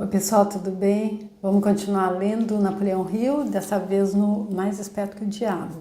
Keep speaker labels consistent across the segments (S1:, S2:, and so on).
S1: Oi pessoal, tudo bem? Vamos continuar lendo Napoleão Hill, dessa vez no Mais Esperto que o Diabo.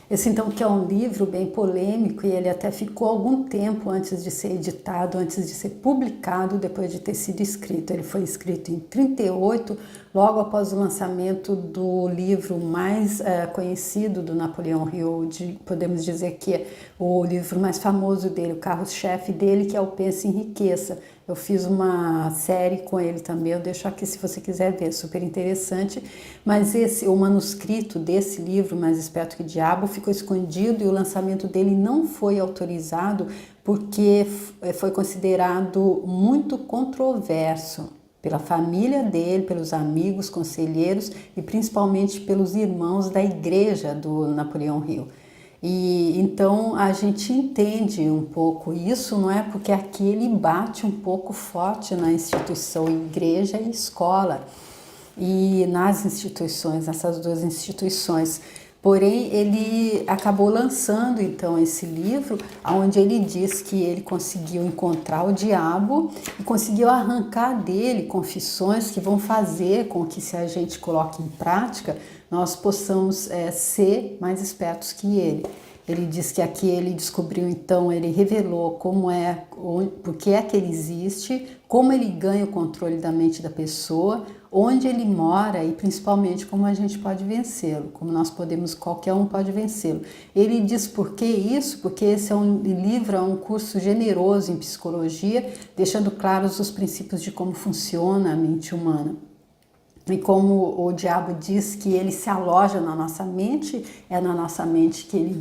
S1: Esse então que é um livro bem polêmico e ele até ficou algum tempo antes de ser editado, antes de ser publicado, depois de ter sido escrito. Ele foi escrito em 38, logo após o lançamento do livro mais conhecido do Napoleão Hill, podemos dizer que é o livro mais famoso dele, o carro-chefe dele, que é o Pense em Riqueza. Eu fiz uma série com ele também, eu deixo aqui se você quiser ver, super interessante. Mas o manuscrito desse livro, Mais Esperto que o Diabo, ficou escondido e o lançamento dele não foi autorizado porque foi considerado muito controverso pela família dele, pelos amigos, conselheiros e principalmente pelos irmãos da igreja do Napoleão Hill. E então a gente entende um pouco isso, não é? Porque aqui ele bate um pouco forte na instituição igreja e escola, e nas instituições, nessas duas instituições. Porém, ele acabou lançando então esse livro, onde ele diz que ele conseguiu encontrar o diabo e conseguiu arrancar dele confissões que vão fazer com que, se a gente coloque em prática, nós possamos ser mais espertos que ele. Ele diz que aqui ele descobriu, então, ele revelou como é, por que é que ele existe, como ele ganha o controle da mente da pessoa, onde ele mora e principalmente como a gente pode vencê-lo, como nós podemos, qualquer um pode vencê-lo. Ele diz por que isso? Porque esse é um livro, é um curso generoso em psicologia, deixando claros os princípios de como funciona a mente humana. E como o diabo diz que ele se aloja na nossa mente, é na nossa mente que ele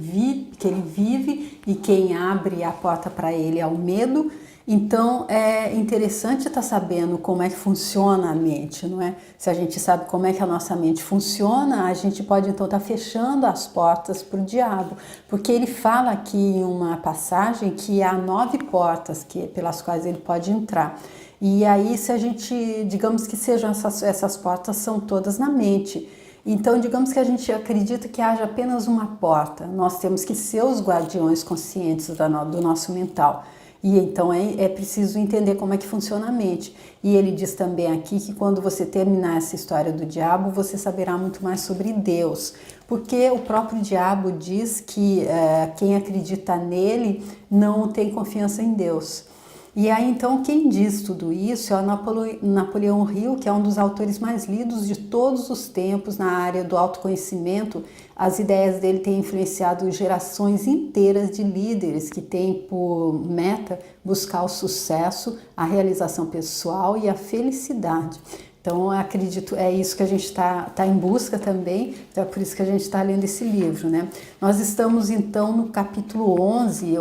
S1: vive e quem abre a porta para ele é o medo. Então é interessante estar sabendo como é que funciona a mente, não é? Se a gente sabe como é que a nossa mente funciona, a gente pode então estar fechando as portas para o diabo, porque ele fala aqui em uma passagem que há 9 portas pelas quais ele pode entrar. E aí, se a gente, digamos que sejam essas portas, são todas na mente. Então, digamos que a gente acredita que haja apenas uma porta. Nós temos que ser os guardiões conscientes do nosso mental. E então é preciso entender como é que funciona a mente. E ele diz também aqui que quando você terminar essa história do diabo, você saberá muito mais sobre Deus. Porque o próprio diabo diz que quem acredita nele não tem confiança em Deus. E aí, então, quem diz tudo isso é o Napoleão Hill, que é um dos autores mais lidos de todos os tempos na área do autoconhecimento. As ideias dele têm influenciado gerações inteiras de líderes que têm por meta buscar o sucesso, a realização pessoal e a felicidade. Então, eu acredito, é isso que a gente está em busca também, então é por isso que a gente está lendo esse livro, né? Nós estamos, então, no capítulo 11,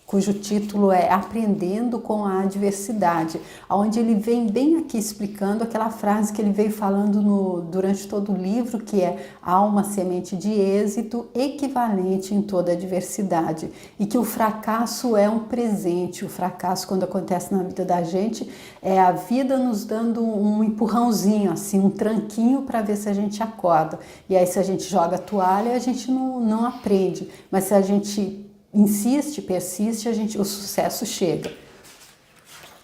S1: cujo título é Aprendendo com a Adversidade, onde ele vem bem aqui explicando aquela frase que ele veio falando durante todo o livro, que é: há uma semente de êxito equivalente em toda adversidade, e que o fracasso é um presente. O fracasso, quando acontece na vida da gente, é a vida nos dando um empurrãozinho, assim, um tranquinho para ver se a gente acorda. E aí, se a gente joga a toalha, a gente não aprende, mas se a gente insiste, persiste, o sucesso chega.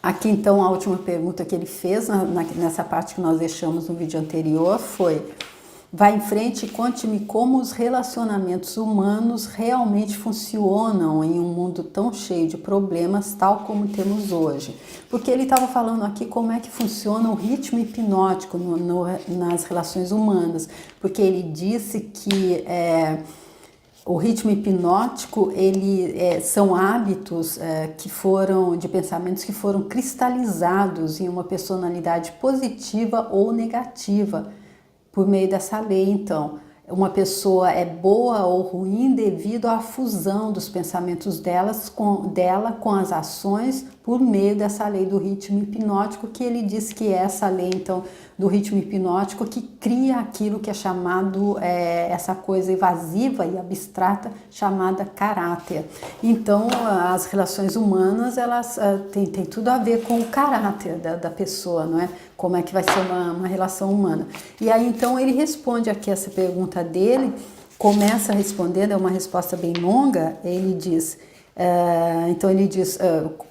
S1: Aqui então a última pergunta que ele fez nessa parte que nós deixamos no vídeo anterior foi: vá em frente e conte-me como os relacionamentos humanos realmente funcionam em um mundo tão cheio de problemas tal como temos hoje. Porque ele estava falando aqui como é que funciona o ritmo hipnótico nas relações humanas, porque ele disse que o ritmo hipnótico, são hábitos de pensamentos que foram cristalizados em uma personalidade positiva ou negativa por meio dessa lei. Então, uma pessoa é boa ou ruim devido à fusão dos pensamentos dela com as ações por meio dessa lei do ritmo hipnótico, que ele diz que é essa lei, então, do ritmo hipnótico que cria aquilo que é chamado, essa coisa evasiva e abstrata chamada caráter. Então, as relações humanas, elas têm tudo a ver com o caráter da pessoa, não é? Como é que vai ser uma relação humana. E aí, então, ele responde aqui essa pergunta dele, começa respondendo, é uma resposta bem longa, ele diz: Então ele diz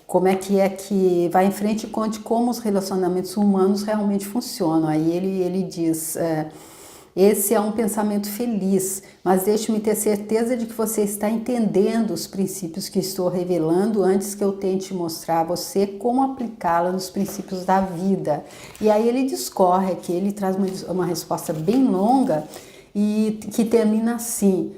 S1: como é que vai em frente e conte como os relacionamentos humanos realmente funcionam. Aí ele diz, esse é um pensamento feliz, mas deixe-me ter certeza de que você está entendendo os princípios que estou revelando antes que eu tente mostrar a você como aplicá-la nos princípios da vida. E aí ele discorre aqui, ele traz uma resposta bem longa e que termina assim: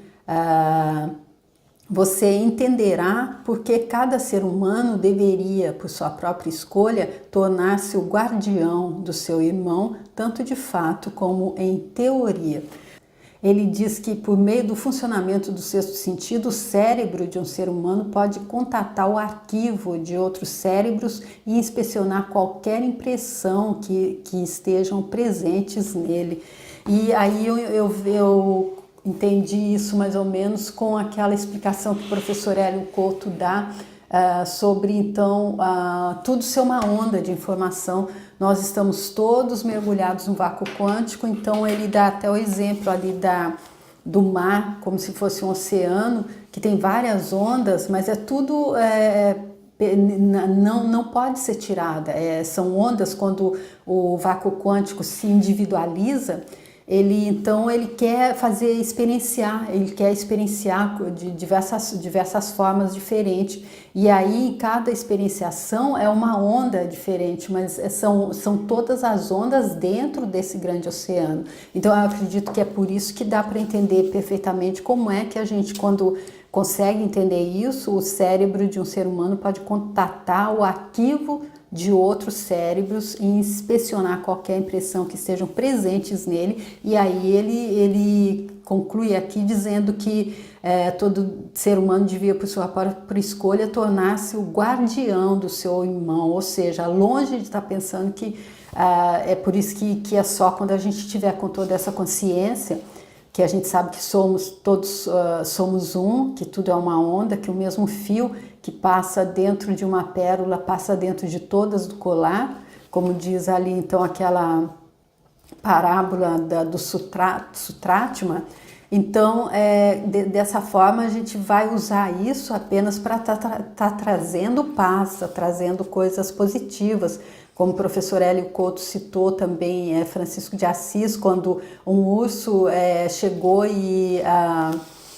S1: você entenderá por que cada ser humano deveria, por sua própria escolha, tornar-se o guardião do seu irmão, tanto de fato como em teoria. Ele diz que, por meio do funcionamento do sexto sentido, o cérebro de um ser humano pode contatar o arquivo de outros cérebros e inspecionar qualquer impressão que estejam presentes nele. E aí eu entendi isso mais ou menos com aquela explicação que o professor Hélio Couto dá sobre, então, tudo ser uma onda de informação. Nós estamos todos mergulhados no vácuo quântico, então ele dá até o exemplo ali do mar, como se fosse um oceano, que tem várias ondas, mas é tudo... não pode ser tirada. São ondas. Quando o vácuo quântico se individualiza, ele quer experienciar de diversas formas diferentes. E aí cada experienciação é uma onda diferente, mas são todas as ondas dentro desse grande oceano. Então eu acredito que é por isso que dá para entender perfeitamente como é que a gente, quando consegue entender isso, o cérebro de um ser humano pode contatar o arquivo de outros cérebros e inspecionar qualquer impressão que estejam presentes nele. E aí ele conclui aqui dizendo que todo ser humano devia, por sua própria escolha, tornar-se o guardião do seu irmão, ou seja, longe de estar pensando que é por isso que é só quando a gente tiver com toda essa consciência, que a gente sabe que todos somos um, que tudo é uma onda, que o mesmo fio que passa dentro de uma pérola passa dentro de todas do colar, como diz ali então aquela parábola do Sutratma. Então, dessa forma, a gente vai usar isso apenas para tá trazendo paz, trazendo coisas positivas. Como o professor Hélio Couto citou também, Francisco de Assis, quando um urso chegou e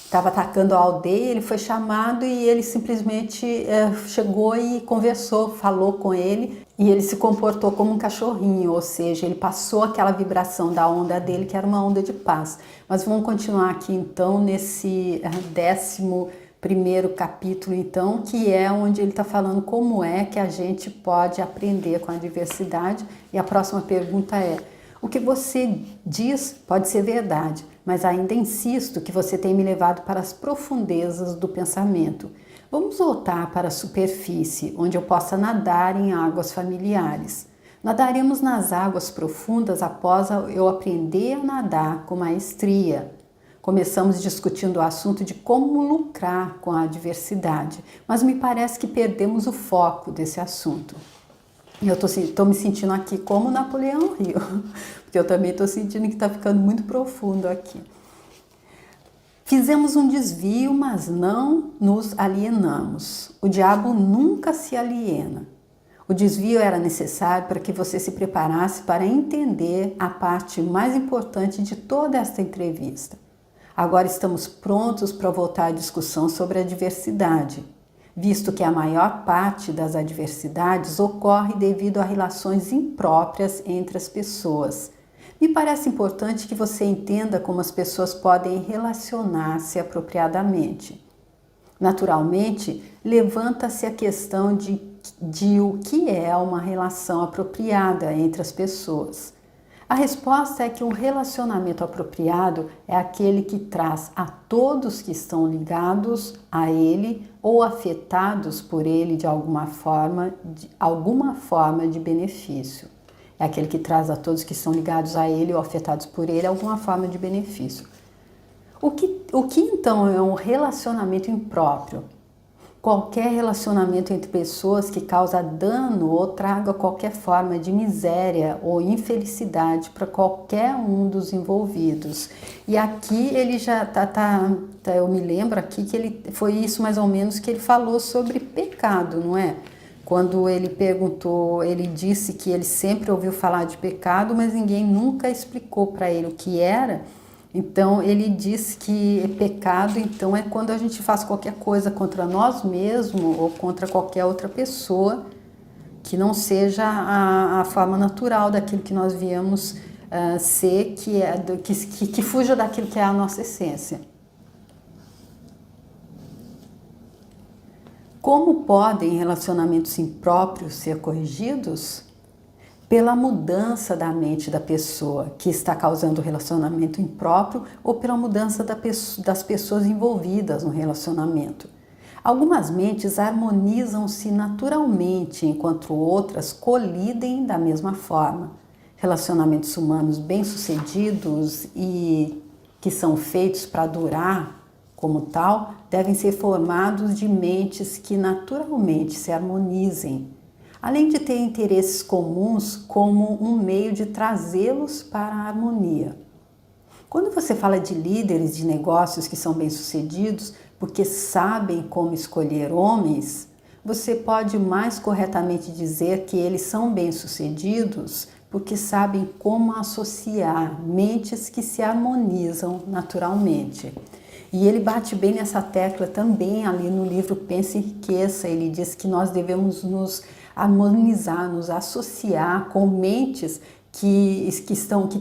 S1: estava atacando a aldeia, ele foi chamado e ele simplesmente chegou e conversou, falou com ele, e ele se comportou como um cachorrinho, ou seja, ele passou aquela vibração da onda dele, que era uma onda de paz. Mas vamos continuar aqui então nesse 11º capítulo, então, que é onde ele está falando como é que a gente pode aprender com a diversidade. E a próxima pergunta é: o que você diz pode ser verdade, mas ainda insisto que você tem me levado para as profundezas do pensamento. Vamos voltar para a superfície, onde eu possa nadar em águas familiares. Nadaremos nas águas profundas após eu aprender a nadar com maestria. Começamos discutindo o assunto de como lucrar com a diversidade, mas me parece que perdemos o foco desse assunto. E eu estou me sentindo aqui como Napoleão Hill, porque eu também estou sentindo que está ficando muito profundo aqui. Fizemos um desvio, mas não nos alienamos. O diabo nunca se aliena. O desvio era necessário para que você se preparasse para entender a parte mais importante de toda esta entrevista. Agora estamos prontos para voltar à discussão sobre a diversidade, visto que a maior parte das adversidades ocorre devido a relações impróprias entre as pessoas. Me parece importante que você entenda como as pessoas podem relacionar-se apropriadamente. Naturalmente, levanta-se a questão de o que é uma relação apropriada entre as pessoas. A resposta é que um relacionamento apropriado é aquele que traz a todos que estão ligados a ele ou afetados por ele de alguma forma de benefício. É aquele que traz a todos que estão ligados a ele ou afetados por ele alguma forma de benefício. O que então é um relacionamento impróprio? Qualquer relacionamento entre pessoas que causa dano ou traga qualquer forma de miséria ou infelicidade para qualquer um dos envolvidos. E aqui ele já eu me lembro aqui que ele foi isso mais ou menos que ele falou sobre pecado, não é? Quando ele perguntou, ele disse que ele sempre ouviu falar de pecado, mas ninguém nunca explicou para ele o que era. Então ele disse que pecado então é quando a gente faz qualquer coisa contra nós mesmos ou contra qualquer outra pessoa que não seja a forma natural daquilo que nós viemos ser, que fuja daquilo que é a nossa essência. Como podem relacionamentos impróprios ser corrigidos? Pela mudança da mente da pessoa que está causando o relacionamento impróprio ou pela mudança das pessoas envolvidas no relacionamento. Algumas mentes harmonizam-se naturalmente, enquanto outras colidem da mesma forma. Relacionamentos humanos bem-sucedidos e que são feitos para durar como tal, devem ser formados de mentes que naturalmente se harmonizem, além de ter interesses comuns como um meio de trazê-los para a harmonia. Quando você fala de líderes de negócios que são bem-sucedidos porque sabem como escolher homens, você pode mais corretamente dizer que eles são bem-sucedidos porque sabem como associar mentes que se harmonizam naturalmente. E ele bate bem nessa tecla também ali no livro Pense e Enriqueça. Ele diz que nós devemos nos harmonizar, nos associar com mentes que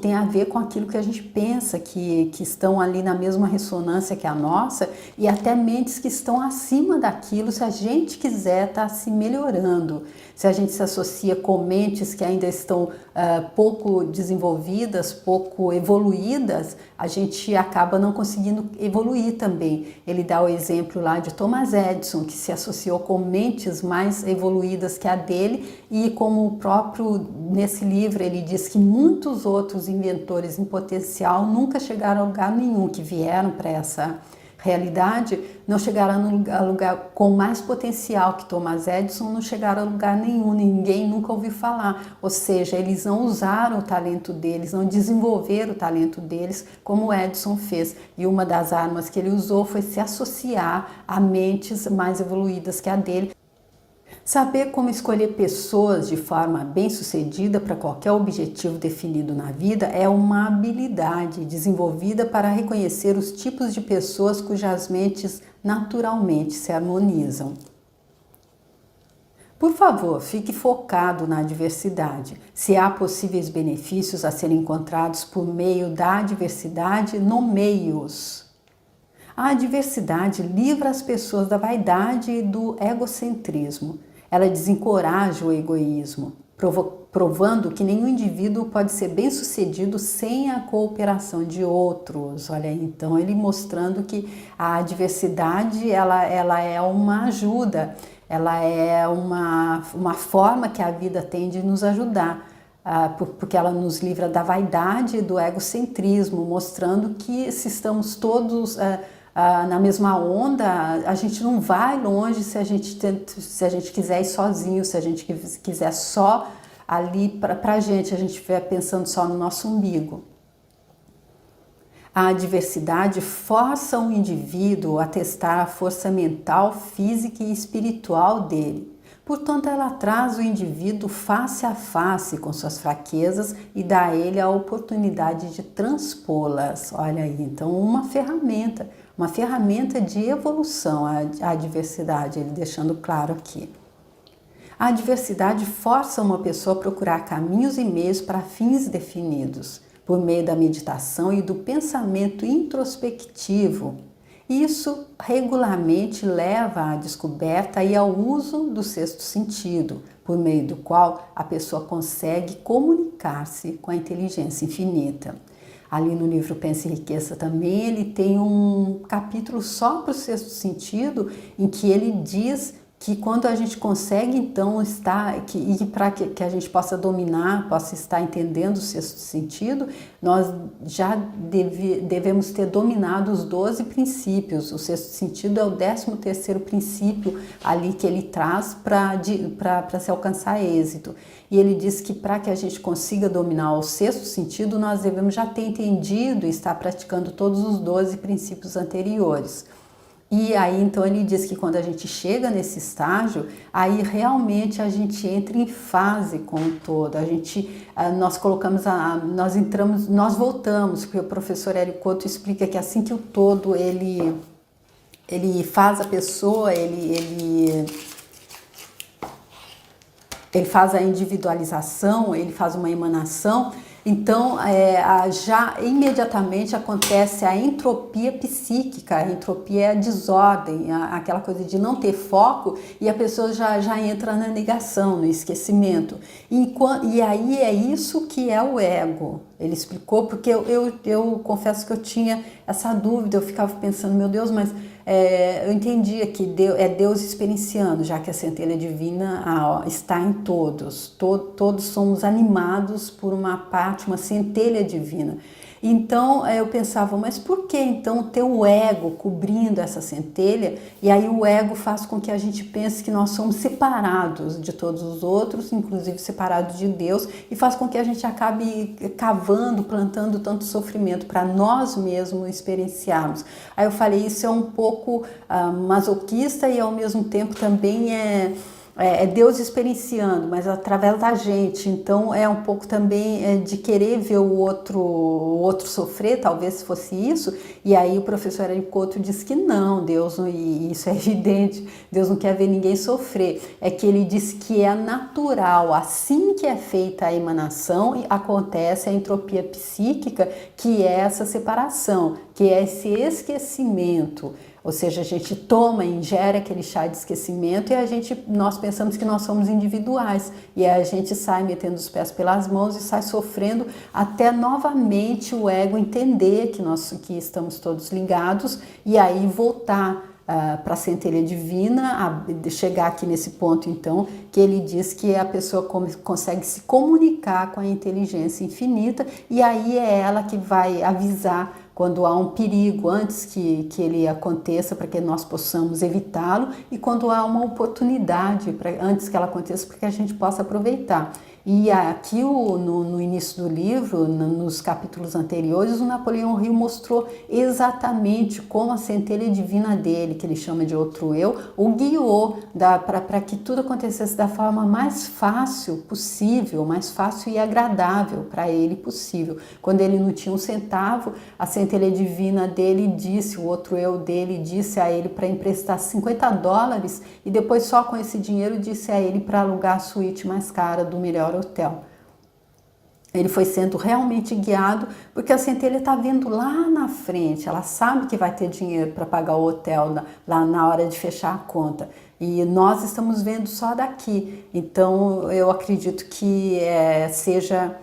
S1: tem a ver com aquilo que a gente pensa, que estão ali na mesma ressonância que a nossa, e até mentes que estão acima daquilo, se a gente quiser estar se melhorando. Se a gente se associa com mentes que ainda estão pouco desenvolvidas, pouco evoluídas, a gente acaba não conseguindo evoluir também. Ele dá o exemplo lá de Thomas Edison, que se associou com mentes mais evoluídas que a dele, e como o próprio, nesse livro, ele diz que muitos outros inventores em potencial nunca chegaram a lugar nenhum, que vieram para essa realidade, não chegaram a lugar com mais potencial que Thomas Edison, não chegaram a lugar nenhum, ninguém nunca ouviu falar. Ou seja, eles não usaram o talento deles, não desenvolveram o talento deles como Edison fez. E uma das armas que ele usou foi se associar a mentes mais evoluídas que a dele. Saber como escolher pessoas de forma bem-sucedida para qualquer objetivo definido na vida é uma habilidade desenvolvida para reconhecer os tipos de pessoas cujas mentes naturalmente se harmonizam. Por favor, fique focado na diversidade. Se há possíveis benefícios a serem encontrados por meio da diversidade, nomeie-os. A diversidade livra as pessoas da vaidade e do egocentrismo. Ela desencoraja o egoísmo, provando que nenhum indivíduo pode ser bem-sucedido sem a cooperação de outros. Olha aí, então ele mostrando que a diversidade ela é uma ajuda, ela é uma forma que a vida tem de nos ajudar. Porque ela nos livra da vaidade e do egocentrismo, mostrando que se estamos todos na mesma onda, a gente não vai longe se a gente quiser ir sozinho, se a gente quiser só ali para a gente estiver pensando só no nosso umbigo. A diversidade força um indivíduo a testar a força mental, física e espiritual dele. Portanto, ela traz o indivíduo face a face com suas fraquezas e dá a ele a oportunidade de transpô-las. Olha aí, então uma ferramenta de evolução, a diversidade, ele deixando claro aqui. A diversidade força uma pessoa a procurar caminhos e meios para fins definidos, por meio da meditação e do pensamento introspectivo. Isso regularmente leva à descoberta e ao uso do sexto sentido, por meio do qual a pessoa consegue comunicar-se com a inteligência infinita. Ali no livro Pense e Enriqueça também ele tem um capítulo só para o sexto sentido, em que ele diz que quando a gente consegue então estar, e para que a gente possa dominar, possa estar entendendo o sexto sentido, nós já devemos ter dominado os 12 princípios. O sexto sentido é o 13º princípio ali que ele traz para se alcançar êxito. E ele diz que para que a gente consiga dominar o sexto sentido, nós devemos já ter entendido e estar praticando todos os 12 princípios anteriores. E aí então ele diz que quando a gente chega nesse estágio, aí realmente a gente entra em fase com o todo. Nós voltamos, porque o professor Hélio Couto explica que assim que o todo ele faz a pessoa, ele faz a individualização, ele faz uma emanação. Então, já imediatamente acontece a entropia psíquica. A entropia é a desordem, aquela coisa de não ter foco, e a pessoa já entra na negação, no esquecimento. E aí é isso que é o ego. Ele explicou, porque eu confesso que eu tinha essa dúvida, eu ficava pensando, meu Deus, mas eu entendia que Deus experienciando, já que a centelha divina está em todos. Todos somos animados por uma parte, uma centelha divina. Então eu pensava, mas por que então ter o ego cobrindo essa centelha? E aí o ego faz com que a gente pense que nós somos separados de todos os outros, inclusive separados de Deus, e faz com que a gente acabe cavando, plantando tanto sofrimento para nós mesmos experienciarmos. Aí eu falei, isso é um pouco masoquista e ao mesmo tempo também é Deus experienciando, mas através da gente. Então é um pouco também de querer ver o outro sofrer, talvez fosse isso. E aí o professor Hélio Couto diz que não, Deus, e isso é evidente, Deus não quer ver ninguém sofrer. É que ele diz que é natural, assim que é feita a emanação, acontece a entropia psíquica, que é essa separação, que é esse esquecimento. Ou seja, a gente ingere aquele chá de esquecimento e nós pensamos que nós somos individuais. E aí a gente sai metendo os pés pelas mãos e sai sofrendo até novamente o ego entender que estamos todos ligados e aí voltar para a centelha divina, chegar aqui nesse ponto então, que ele diz que a pessoa consegue se comunicar com a inteligência infinita e aí é ela que vai avisar quando há um perigo antes que ele aconteça para que nós possamos evitá-lo e quando há uma oportunidade antes que ela aconteça para que a gente possa aproveitar. E aqui no início do livro, nos capítulos anteriores, o Napoleão Hill mostrou exatamente como a centelha divina dele, que ele chama de outro eu, o guiou para que tudo acontecesse da forma mais fácil possível, mais fácil e agradável para ele possível. Quando ele não tinha um centavo, a centelha divina dele disse, o outro eu dele disse a ele para emprestar $50 e depois só com esse dinheiro disse a ele para alugar a suíte mais cara do melhor hotel. Ele foi sendo realmente guiado porque a centelha está vendo lá na frente, ela sabe que vai ter dinheiro para pagar o hotel lá na hora de fechar a conta e nós estamos vendo só daqui. Então eu acredito que seja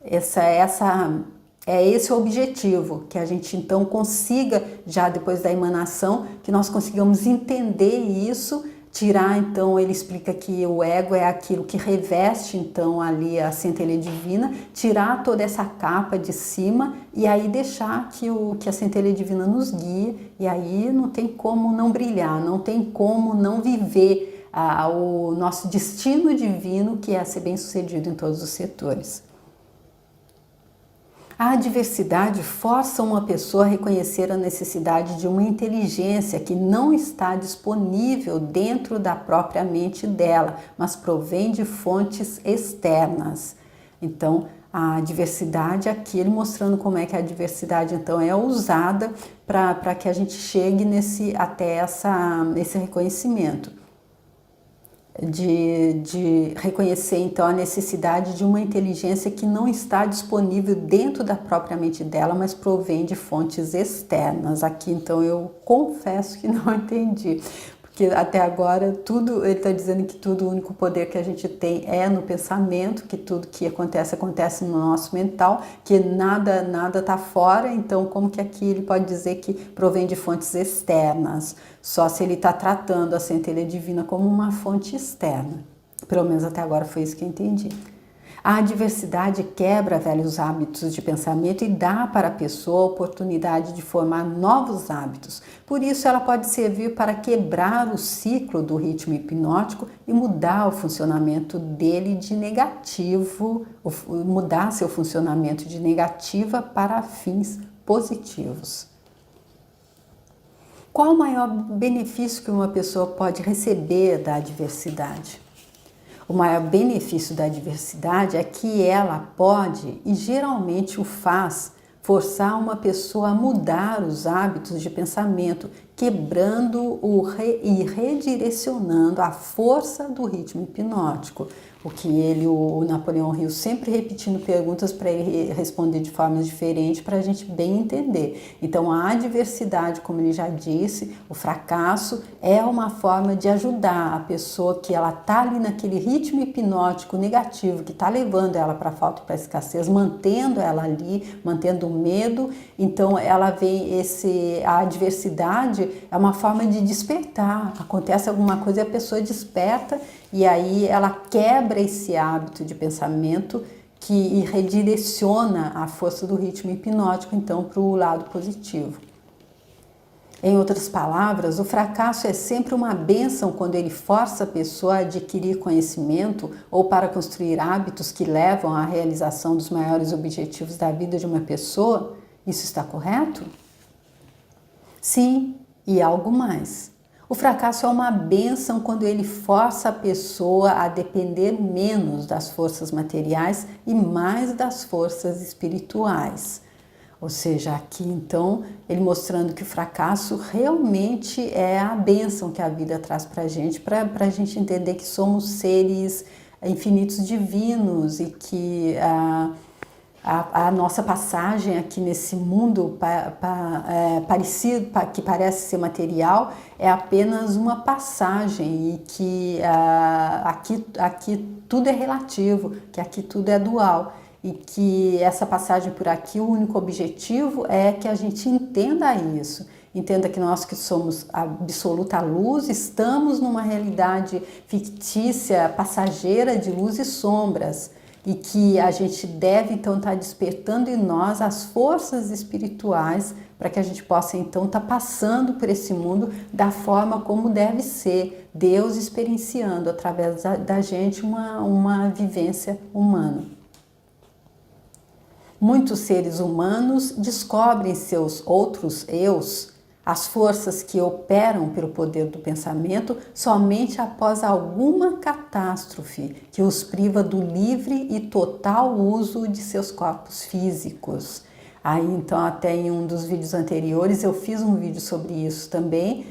S1: esse o objetivo, que a gente então consiga, já depois da emanação, que nós consigamos entender isso, tirar então, ele explica que o ego é aquilo que reveste então ali a centelha divina, tirar toda essa capa de cima e aí deixar que a centelha divina nos guie e aí não tem como não brilhar, não tem como não viver o nosso destino divino, que é ser bem-sucedido em todos os setores. A adversidade força uma pessoa a reconhecer a necessidade de uma inteligência que não está disponível dentro da própria mente dela, mas provém de fontes externas. Então, a adversidade aqui, ele mostrando como é que a adversidade então é usada para que a gente chegue até esse reconhecimento. De reconhecer então a necessidade de uma inteligência que não está disponível dentro da própria mente dela, mas provém de fontes externas. Aqui então eu confesso que não entendi, que até agora tudo, ele está dizendo que tudo, o único poder que a gente tem é no pensamento, que tudo que acontece, acontece no nosso mental, que nada está fora, então como que aqui ele pode dizer que provém de fontes externas? Só se ele está tratando a centelha divina como uma fonte externa. Pelo menos até agora foi isso que eu entendi. A adversidade quebra velhos hábitos de pensamento e dá para a pessoa a oportunidade de formar novos hábitos. Por isso, ela pode servir para quebrar o ciclo do ritmo hipnótico e mudar o funcionamento dele de negativo, mudar seu funcionamento de negativa para fins positivos. Qual o maior benefício que uma pessoa pode receber da adversidade? O maior benefício da adversidade é que ela pode, e geralmente o faz, forçar uma pessoa a mudar os hábitos de pensamento, quebrando e redirecionando a força do ritmo hipnótico. O que o Napoleão Hill, sempre repetindo perguntas para ele responder de formas diferentes para a gente bem entender. Então a adversidade, como ele já disse, o fracasso é uma forma de ajudar a pessoa que ela está ali naquele ritmo hipnótico negativo, que está levando ela para a falta e para a escassez, mantendo ela ali, mantendo o medo. Então ela vem a adversidade é uma forma de despertar. Acontece alguma coisa e a pessoa desperta e aí ela quebra esse hábito de pensamento que redireciona a força do ritmo hipnótico então para o lado positivo. Em outras palavras, o fracasso é sempre uma bênção quando ele força a pessoa a adquirir conhecimento ou para construir hábitos que levam à realização dos maiores objetivos da vida de uma pessoa. Isso está correto? Sim, e algo mais. O fracasso é uma bênção quando ele força a pessoa a depender menos das forças materiais e mais das forças espirituais. Ou seja, aqui então, ele mostrando que o fracasso realmente é a bênção que a vida traz para a gente gente entender que somos seres infinitos divinos e que a nossa passagem aqui nesse mundo parecido, que parece ser material, é apenas uma passagem e que aqui tudo é relativo, que aqui tudo é dual e que essa passagem por aqui, o único objetivo é que a gente entenda isso. Entenda que nós que somos a absoluta luz, estamos numa realidade fictícia, passageira de luz e sombras. E que a gente deve então estar despertando em nós as forças espirituais para que a gente possa então estar passando por esse mundo da forma como deve ser, Deus experienciando através da gente uma vivência humana. Muitos seres humanos descobrem seus outros eus, as forças que operam pelo poder do pensamento, somente após alguma catástrofe que os priva do livre e total uso de seus corpos físicos. Aí então até em um dos vídeos anteriores eu fiz um vídeo sobre isso também,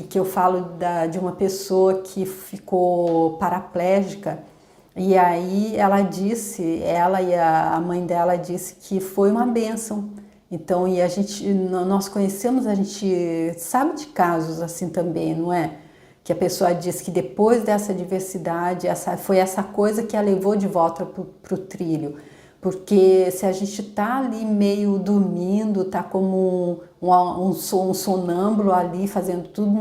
S1: que eu falo de uma pessoa que ficou paraplégica. E aí ela e a mãe dela disse que foi uma bênção. Então, nós conhecemos, a gente sabe de casos assim também, não é? Que a pessoa diz que depois dessa adversidade, foi essa coisa que a levou de volta para o trilho. Porque se a gente está ali meio dormindo, está como um sonâmbulo ali, fazendo tudo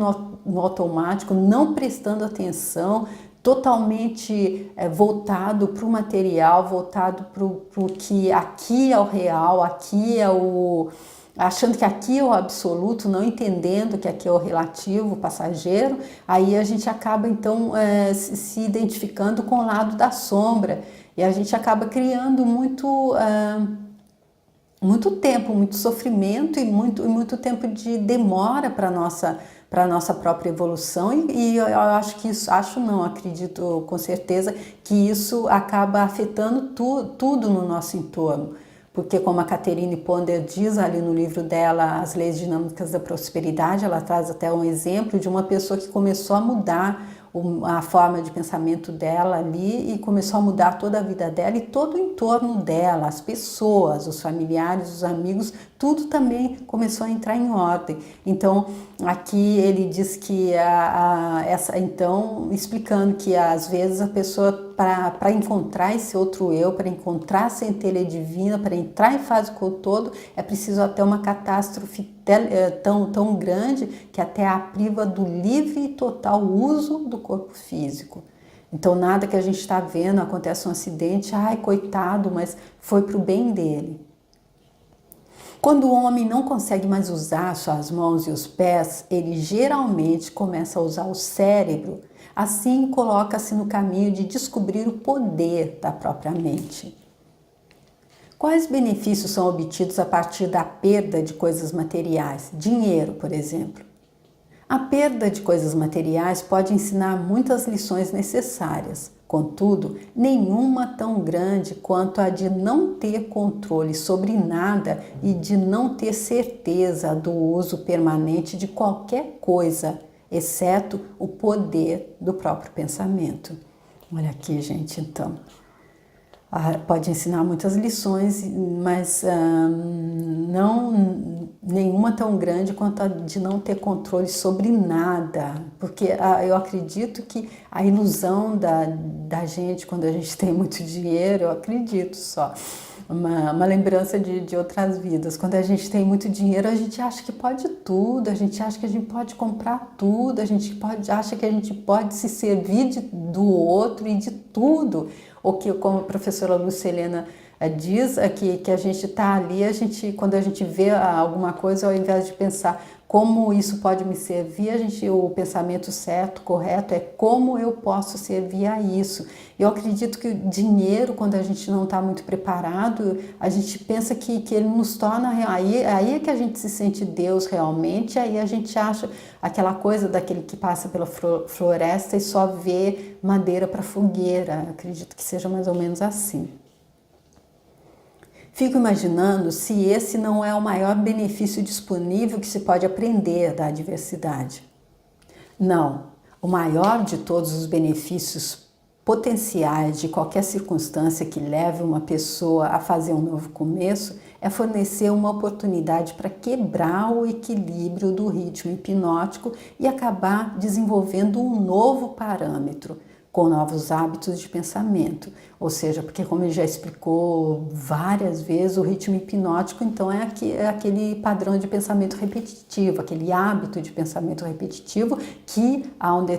S1: no automático, não prestando atenção, totalmente voltado para o material, voltado para o que aqui é o real, aqui é achando que aqui é o absoluto, não entendendo que aqui é o relativo, o passageiro, aí a gente acaba então se identificando com o lado da sombra e a gente acaba criando muito tempo, muito sofrimento e muito tempo de demora para a nossa própria evolução e eu acho que isso, acredito com certeza que isso acaba afetando tudo no nosso entorno. Porque como a Catherine Ponder diz ali no livro dela, As Leis Dinâmicas da Prosperidade, ela traz até um exemplo de uma pessoa que começou a mudar a forma de pensamento dela ali e começou a mudar toda a vida dela e todo o entorno dela, as pessoas, os familiares, os amigos, tudo também começou a entrar em ordem. Então, aqui ele diz que então, explicando que às vezes a pessoa, para encontrar esse outro eu, para encontrar a centelha divina, para entrar em fase com o todo, é preciso até uma catástrofe tão grande que até a priva do livre e total uso do corpo físico. Então, nada que a gente está vendo, acontece um acidente, ai, coitado, mas foi para o bem dele. Quando o homem não consegue mais usar suas mãos e os pés, ele geralmente começa a usar o cérebro, assim coloca-se no caminho de descobrir o poder da própria mente. Quais benefícios são obtidos a partir da perda de coisas materiais? Dinheiro, por exemplo. A perda de coisas materiais pode ensinar muitas lições necessárias, contudo, nenhuma tão grande quanto a de não ter controle sobre nada e de não ter certeza do uso permanente de qualquer coisa, exceto o poder do próprio pensamento. Olha aqui, gente, então. Pode ensinar muitas lições, mas nenhuma tão grande quanto a de não ter controle sobre nada, porque eu acredito que a ilusão da gente, quando a gente tem muito dinheiro, eu acredito só, uma lembrança de outras vidas, quando a gente tem muito dinheiro, a gente acha que pode tudo, a gente acha que a gente pode comprar tudo, acha que a gente pode se servir do outro e de tudo. Ou que, como a professora Lucilena diz, que a gente está ali, quando a gente vê alguma coisa, ao invés de pensar como isso pode me servir, o pensamento certo, correto, é como eu posso servir a isso. Eu acredito que o dinheiro, quando a gente não está muito preparado, a gente pensa que ele nos torna, aí é que a gente se sente Deus realmente, aí a gente acha aquela coisa daquele que passa pela floresta e só vê madeira para fogueira. Eu acredito que seja mais ou menos assim. Fico imaginando se esse não é o maior benefício disponível que se pode aprender da adversidade. Não, o maior de todos os benefícios potenciais de qualquer circunstância que leve uma pessoa a fazer um novo começo é fornecer uma oportunidade para quebrar o equilíbrio do ritmo hipnótico e acabar desenvolvendo um novo parâmetro, com novos hábitos de pensamento, ou seja, porque como ele já explicou várias vezes, o ritmo hipnótico então é aquele padrão de pensamento repetitivo, aquele hábito de pensamento repetitivo que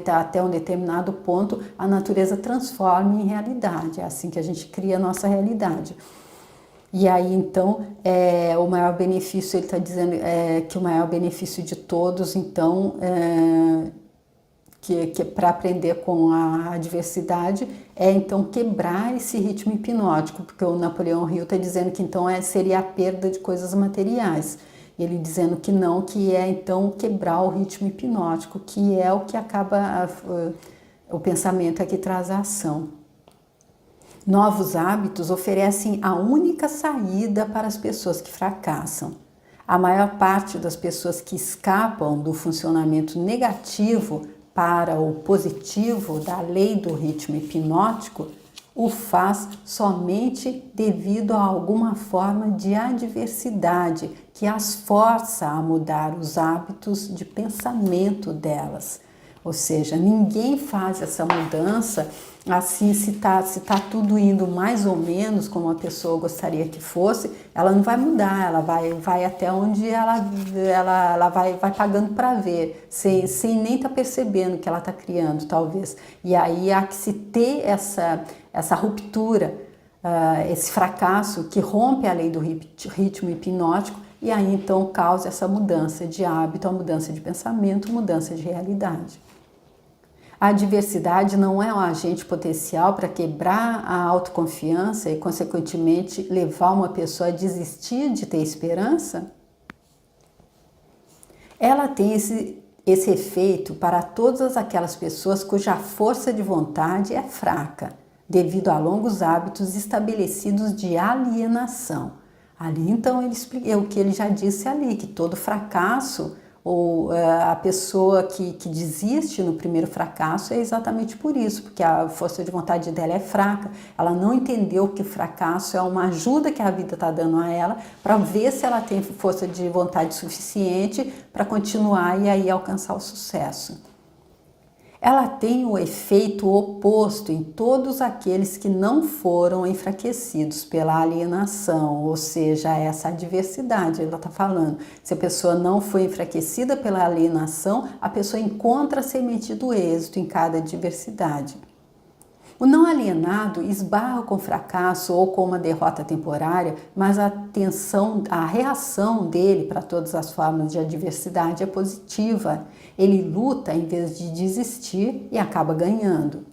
S1: até um determinado ponto a natureza transforma em realidade, é assim que a gente cria a nossa realidade. E aí, então, o maior benefício, ele está dizendo que o maior benefício de todos, então, que para aprender com a adversidade é então quebrar esse ritmo hipnótico, porque o Napoleão Hill está dizendo que então seria a perda de coisas materiais, ele dizendo que não, que é então quebrar o ritmo hipnótico, que é o que acaba, o pensamento é que traz a ação. Novos hábitos oferecem a única saída para as pessoas que fracassam. A maior parte das pessoas que escapam do funcionamento negativo para o positivo da lei do ritmo hipnótico o faz somente devido a alguma forma de adversidade que as força a mudar os hábitos de pensamento delas. Ou seja, ninguém faz essa mudança assim, se tá tudo indo mais ou menos como a pessoa gostaria que fosse, ela não vai mudar, ela vai até onde ela vai pagando para ver, sem nem estar percebendo que ela está criando, talvez. E aí há que se ter essa ruptura, esse fracasso que rompe a lei do ritmo hipnótico, e aí então causa essa mudança de hábito, a mudança de pensamento, mudança de realidade. A adversidade não é um agente potencial para quebrar a autoconfiança e, consequentemente, levar uma pessoa a desistir de ter esperança? Ela tem esse efeito para todas aquelas pessoas cuja força de vontade é fraca, devido a longos hábitos estabelecidos de alienação. Ali, então, ele explica o que ele já disse ali, que todo fracasso ou a pessoa que desiste no primeiro fracasso é exatamente por isso, porque a força de vontade dela é fraca, ela não entendeu que o fracasso é uma ajuda que a vida está dando a ela para ver se ela tem força de vontade suficiente para continuar e aí alcançar o sucesso. Ela tem o efeito oposto em todos aqueles que não foram enfraquecidos pela alienação, ou seja, essa adversidade, ela está falando. Se a pessoa não foi enfraquecida pela alienação, a pessoa encontra a semente do êxito em cada adversidade. O não alienado esbarra com fracasso ou com uma derrota temporária, mas a reação dele para todas as formas de adversidade é positiva. Ele luta em vez de desistir e acaba ganhando.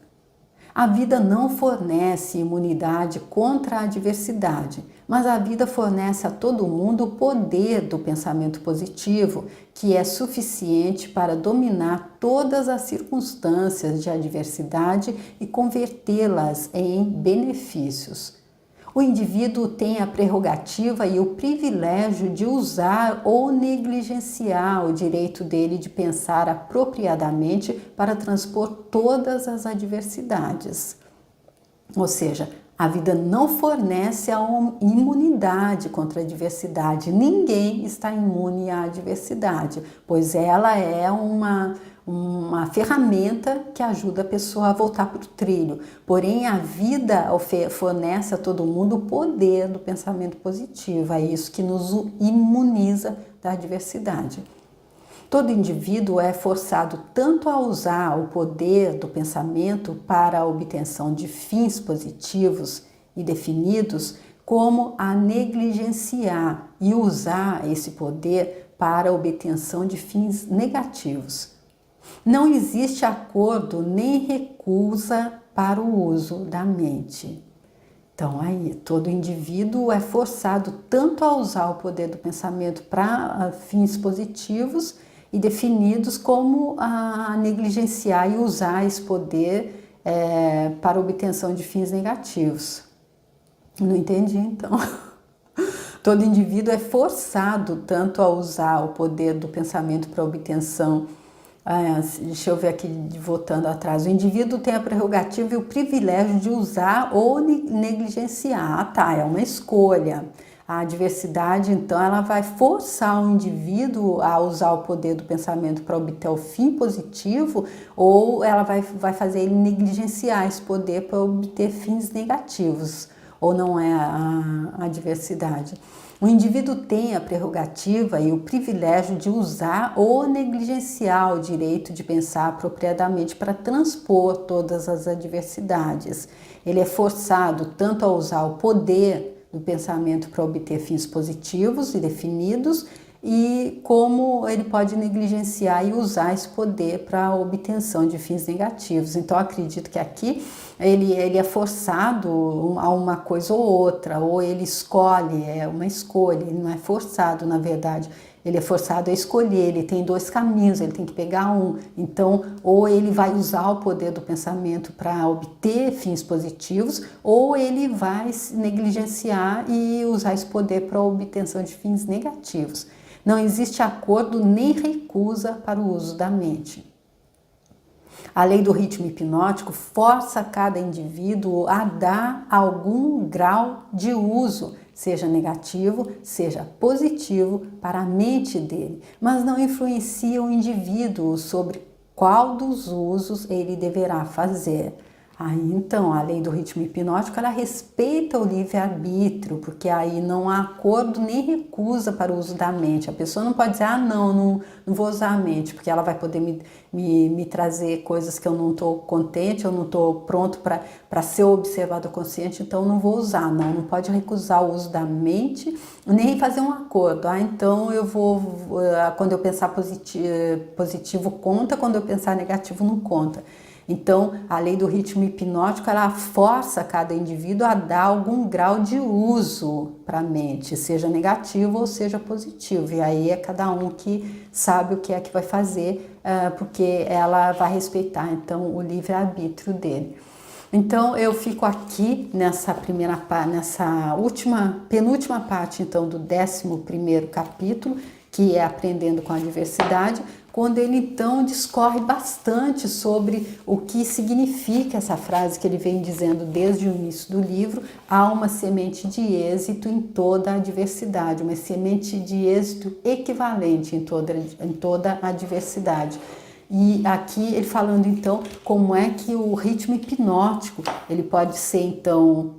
S1: A vida não fornece imunidade contra a adversidade, mas a vida fornece a todo mundo o poder do pensamento positivo, que é suficiente para dominar todas as circunstâncias de adversidade e convertê-las em benefícios. O indivíduo tem a prerrogativa e o privilégio de usar ou negligenciar o direito dele de pensar apropriadamente para transpor todas as adversidades. Ou seja, a vida não fornece a imunidade contra a adversidade. Ninguém está imune à adversidade, pois ela é uma ferramenta que ajuda a pessoa a voltar para o trilho. Porém, a vida fornece a todo mundo o poder do pensamento positivo. É isso que nos imuniza da adversidade. Todo indivíduo é forçado tanto a usar o poder do pensamento para a obtenção de fins positivos e definidos, como a negligenciar e usar esse poder para a obtenção de fins negativos. Não existe acordo nem recusa para o uso da mente. Então, aí, todo indivíduo é forçado tanto a usar o poder do pensamento para fins positivos e definidos, como a negligenciar e usar esse poder para a obtenção de fins negativos. Não entendi, então. Todo indivíduo é forçado tanto a usar o poder do pensamento para a obtenção. Deixa eu ver aqui, voltando atrás. O indivíduo tem a prerrogativa e o privilégio de usar ou negligenciar. É uma escolha. A adversidade, então, ela vai forçar o indivíduo a usar o poder do pensamento para obter o fim positivo, ou ela vai fazer ele negligenciar esse poder para obter fins negativos, ou não é a adversidade. O indivíduo tem a prerrogativa e o privilégio de usar ou negligenciar o direito de pensar apropriadamente para transpor todas as adversidades. Ele é forçado tanto a usar o poder do pensamento para obter fins positivos e definidos, e como ele pode negligenciar e usar esse poder para a obtenção de fins negativos. Então, acredito que aqui ele é forçado a uma coisa ou outra, ou ele escolhe, é uma escolha, ele não é forçado, na verdade. Ele é forçado a escolher, ele tem dois caminhos, ele tem que pegar um. Então, ou ele vai usar o poder do pensamento para obter fins positivos, ou ele vai negligenciar e usar esse poder para a obtenção de fins negativos. Não existe acordo nem recusa para o uso da mente. A lei do ritmo hipnótico força cada indivíduo a dar algum grau de uso, seja negativo, seja positivo, para a mente dele, mas não influencia o indivíduo sobre qual dos usos ele deverá fazer. Aí, então, a lei do ritmo hipnótico, ela respeita o livre-arbítrio, porque aí não há acordo nem recusa para o uso da mente. A pessoa não pode dizer, não vou usar a mente, porque ela vai poder me trazer coisas que eu não estou contente, eu não estou pronto para ser observador consciente, então não vou usar. Não pode recusar o uso da mente, nem fazer um acordo. Então eu vou, quando eu pensar positivo conta, quando eu pensar negativo não conta. Então, a lei do ritmo hipnótico, ela força cada indivíduo a dar algum grau de uso para a mente, seja negativo ou seja positivo. E aí é cada um que sabe o que é que vai fazer, porque ela vai respeitar, então, o livre-arbítrio dele. Então, eu fico aqui nessa penúltima parte, então, do 11º capítulo, que é Aprendendo com a Diversidade, quando ele então discorre bastante sobre o que significa essa frase que ele vem dizendo desde o início do livro: há uma semente de êxito em toda a diversidade, uma semente de êxito equivalente em toda a diversidade. E aqui ele falando então como é que o ritmo hipnótico ele pode ser então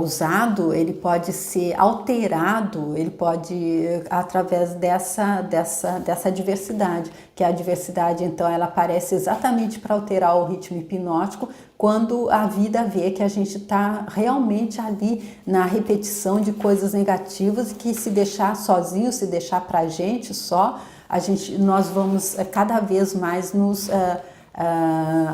S1: usado, ele pode ser alterado, ele pode, através dessa diversidade, que a diversidade então ela aparece exatamente para alterar o ritmo hipnótico, quando a vida vê que a gente está realmente ali na repetição de coisas negativas, que se deixar sozinho, se deixar para a gente só, nós vamos cada vez mais nos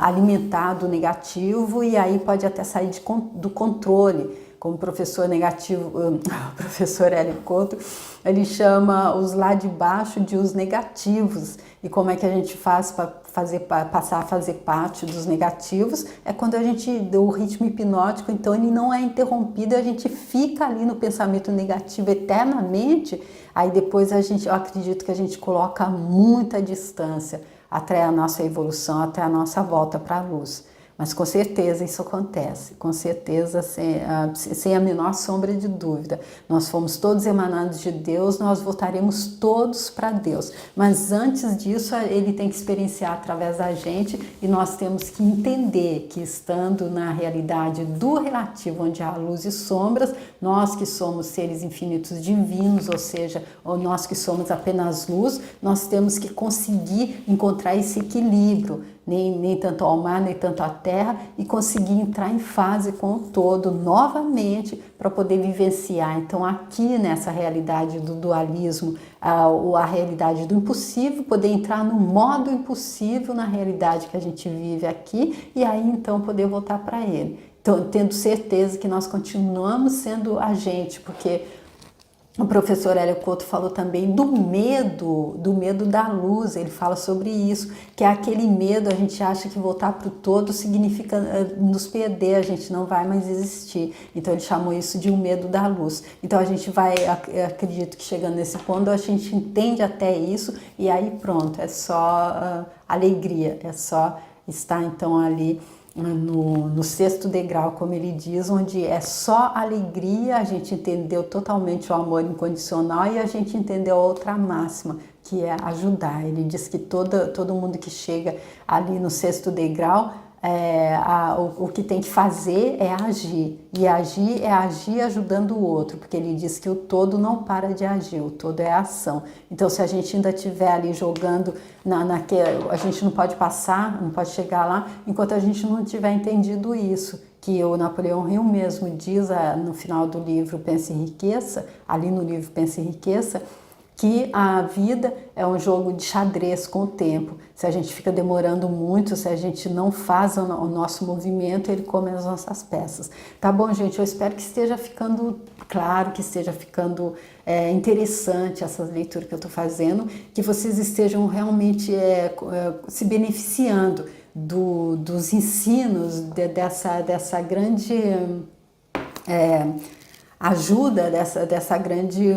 S1: alimentar do negativo, e aí pode até sair do controle, como o professor o professor Hélio Couto, ele chama os lá de baixo de os negativos. E como é que a gente faz para passar a fazer parte dos negativos? É quando o ritmo hipnótico, então ele não é interrompido, a gente fica ali no pensamento negativo eternamente, aí depois eu acredito que a gente coloca muita distância até a nossa evolução, até a nossa volta para a luz. Mas com certeza isso acontece, com certeza, sem a menor sombra de dúvida. Nós fomos todos emanados de Deus, nós voltaremos todos para Deus. Mas antes disso, ele tem que experienciar através da gente, e nós temos que entender que, estando na realidade do relativo, onde há luz e sombras, nós que somos seres infinitos divinos, ou seja, nós que somos apenas luz, nós temos que conseguir encontrar esse equilíbrio, nem tanto ao mar, nem tanto à terra, e conseguir entrar em fase com o todo novamente para poder vivenciar. Então, aqui nessa realidade do dualismo, a realidade do impossível, poder entrar no modo impossível na realidade que a gente vive aqui, e aí então poder voltar para ele. Então, tendo certeza que nós continuamos sendo a gente, porque o professor Hélio Couto falou também do medo da luz. Ele fala sobre isso, que é aquele medo, a gente acha que voltar para o todo significa nos perder, a gente não vai mais existir. Então ele chamou isso de um medo da luz. Então a gente acredito que chegando nesse ponto, a gente entende até isso, e aí pronto, é só alegria, é só estar então ali no sexto degrau, como ele diz, onde é só alegria. A gente entendeu totalmente o amor incondicional, e a gente entendeu a outra máxima, que é ajudar. Ele diz que todo mundo que chega ali no sexto degrau, o que tem que fazer é agir, e agir é agir ajudando o outro, porque ele diz que o todo não para de agir, o todo é ação. Então, se a gente ainda estiver ali jogando a gente não pode passar, não pode chegar lá enquanto a gente não tiver entendido isso, que o Napoleão Hill mesmo diz no final do livro Pense e Enriqueça, ali no livro Pense e Enriqueça, que a vida é um jogo de xadrez com o tempo. Se a gente fica demorando muito, se a gente não faz o nosso movimento, ele come as nossas peças. Tá bom, gente? Eu espero que esteja ficando claro, que esteja ficando interessante essa leitura que eu estou fazendo, que vocês estejam realmente se beneficiando dos ensinos dessa grande ajuda, dessa grande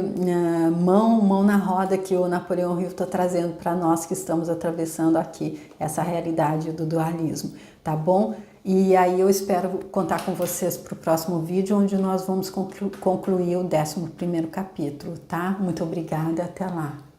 S1: mão na roda que o Napoleão Hill está trazendo para nós que estamos atravessando aqui essa realidade do dualismo, tá bom? E aí eu espero contar com vocês para o próximo vídeo, onde nós vamos concluir o 11º capítulo, tá? Muito obrigada, até lá!